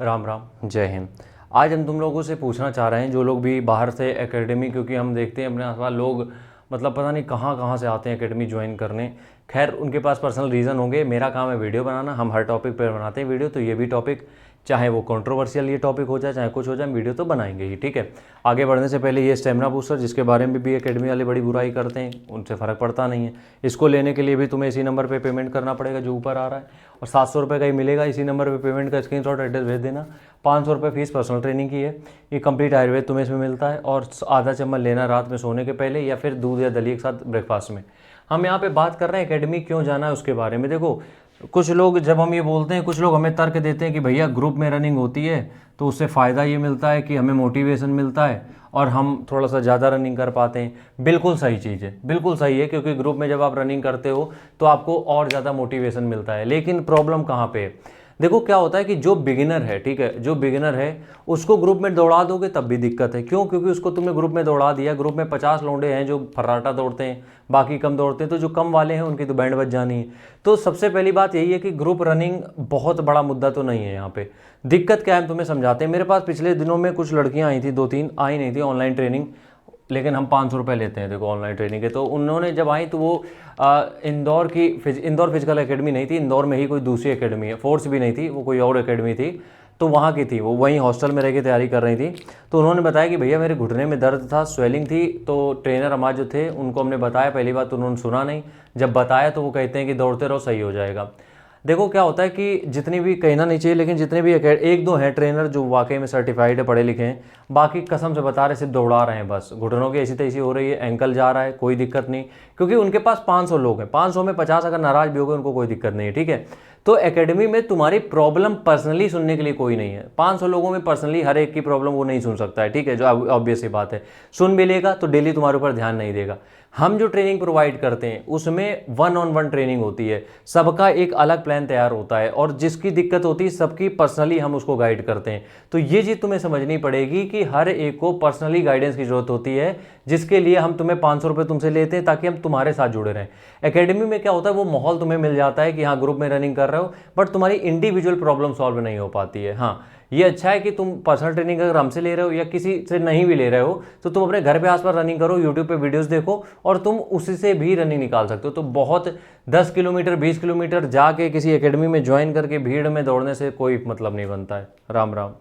राम राम, जय हिंद। आज हम तुम लोगों से पूछना चाह रहे हैं, जो लोग भी बाहर से एकेडमी, क्योंकि हम देखते हैं अपने आसपास लोग मतलब पता नहीं कहाँ कहाँ से आते हैं एकेडमी ज्वाइन करने। खैर, उनके पास पर्सनल रीज़न होंगे। मेरा काम है वीडियो बनाना, हम हर टॉपिक पर बनाते हैं वीडियो, तो ये भी टॉपिक, चाहे वो कंट्रोवर्शियल ये टॉपिक हो जाए चाहे कुछ हो जाए, वीडियो तो बनाएंगे ही, ठीक है। आगे बढ़ने से पहले ये स्टेमिना बूस्टर, जिसके बारे में भी एकेडमी वाले बड़ी बुराई करते हैं, उनसे फ़र्क पड़ता नहीं है। इसको लेने के लिए भी तुम्हें इसी नंबर पे पेमेंट करना पड़ेगा जो ऊपर आ रहा है, और 700 रुपये का ही मिलेगा। इसी नंबर पे पेमेंट का स्क्रीनशॉट एड्रेस भेज देना। 500 रुपये फीस पर्सनल ट्रेनिंग की है। ये कंप्लीट आयुर्वेद तुम्हें इसमें मिलता है, और आधा चम्मच लेना रात में सोने के पहले, या फिर दूध या दलिया के साथ ब्रेकफास्ट में। हम यहाँ पे बात कर रहे हैं एकेडमी क्यों जाना है उसके बारे में। देखो, कुछ लोग जब हम ये बोलते हैं, कुछ लोग हमें तर्क देते हैं कि भैया ग्रुप में रनिंग होती है तो उससे फ़ायदा ये मिलता है कि हमें मोटिवेशन मिलता है और हम थोड़ा सा ज़्यादा रनिंग कर पाते हैं। बिल्कुल सही चीज़ है, बिल्कुल सही है, क्योंकि ग्रुप में जब आप रनिंग करते हो तो आपको और ज़्यादा मोटिवेशन मिलता है। लेकिन प्रॉब्लम कहाँ पे है? देखो, क्या होता है कि जो बिगिनर है, ठीक है, जो बिगिनर है उसको ग्रुप में दौड़ा दोगे तब भी दिक्कत है। क्यों? क्योंकि उसको तुमने ग्रुप में दौड़ा दिया। ग्रुप में 50 लौंडे हैं जो फर्राटा दौड़ते हैं, बाकी कम दौड़ते हैं, तो जो कम वाले हैं उनकी तो बैंड बज जानी है। तो सबसे पहली बात यही है कि ग्रुप रनिंग बहुत बड़ा मुद्दा तो नहीं है यहाँ पे। दिक्कत क्या है, हम तुम्हें समझाते हैं। मेरे पास पिछले दिनों में कुछ लड़कियाँ आई थी, 2-3 आई नहीं थी ऑनलाइन ट्रेनिंग, लेकिन हम 500 रुपये लेते हैं देखो ऑनलाइन ट्रेनिंग के। तो उन्होंने जब आई तो वो इंदौर फिजिकल एकेडमी नहीं थी, इंदौर में ही कोई दूसरी एकेडमी है, फोर्स भी नहीं थी, वो कोई और एकेडमी थी, तो वहाँ की थी। वो वहीं हॉस्टल में रह के तैयारी कर रही थी। तो उन्होंने बताया कि भैया मेरे घुटने में दर्द था, स्वेलिंग थी। तो ट्रेनर हमारे जो थे उनको हमने बताया, पहली बात तो उन्होंने सुना नहीं। जब बताया तो वो कहते हैं कि दौड़ते रहो, सही हो जाएगा। देखो, क्या होता है कि जितनी भी, कहना नहीं चाहिए, लेकिन जितने भी एक दो हैं ट्रेनर जो वाकई में सर्टिफाइड है, पढ़े लिखे हैं, बाकी कसम से बता रहे सिर्फ दौड़ा रहे हैं बस। घुटनों की ऐसी तैसी हो रही है, एंकल जा रहा है, कोई दिक्कत नहीं, क्योंकि उनके पास 500 लोग हैं। 500 में 50 अगर नाराज भी हो गए, उनको कोई दिक्कत नहीं है, ठीक है। तो एकेडमी में तुम्हारी प्रॉब्लम पर्सनली सुनने के लिए कोई नहीं है। 500 लोगों में पर्सनली हर एक की प्रॉब्लम वो नहीं सुन सकता है, ठीक है, जो ऑब्वियस सी बात है। सुन भी लेगा तो डेली तुम्हारे ऊपर ध्यान नहीं देगा। हम जो ट्रेनिंग प्रोवाइड करते हैं उसमें 1-on-1 ट्रेनिंग होती है, सबका एक अलग प्लान तैयार होता है, और जिसकी दिक्कत होती है सबकी पर्सनली हम उसको गाइड करते हैं। तो ये चीज़ तुम्हें समझनी पड़ेगी कि हर एक को पर्सनली गाइडेंस की जरूरत होती है, जिसके लिए हम तुम्हें 500 रुपये तुमसे लेते हैं ताकि हम तुम्हारे साथ जुड़े रहें। एकेडमी में क्या होता है, वो माहौल तुम्हें मिल जाता है कि हाँ ग्रुप में रनिंग कर रहे हो, बट तुम्हारी इंडिविजुअल प्रॉब्लम सॉल्व नहीं हो पाती है। हाँ, ये अच्छा है कि तुम पर्सनल ट्रेनिंग अगर हमसे ले रहे हो या किसी से नहीं भी ले रहे हो, तो तुम अपने घर पे आसपास रनिंग करो, यूट्यूब पे वीडियोस देखो, और तुम उसी से भी रनिंग निकाल सकते हो। तो बहुत 10 किलोमीटर 20 किलोमीटर जाके किसी एकेडमी में ज्वाइन करके भीड़ में दौड़ने से कोई मतलब नहीं बनता है। राम राम।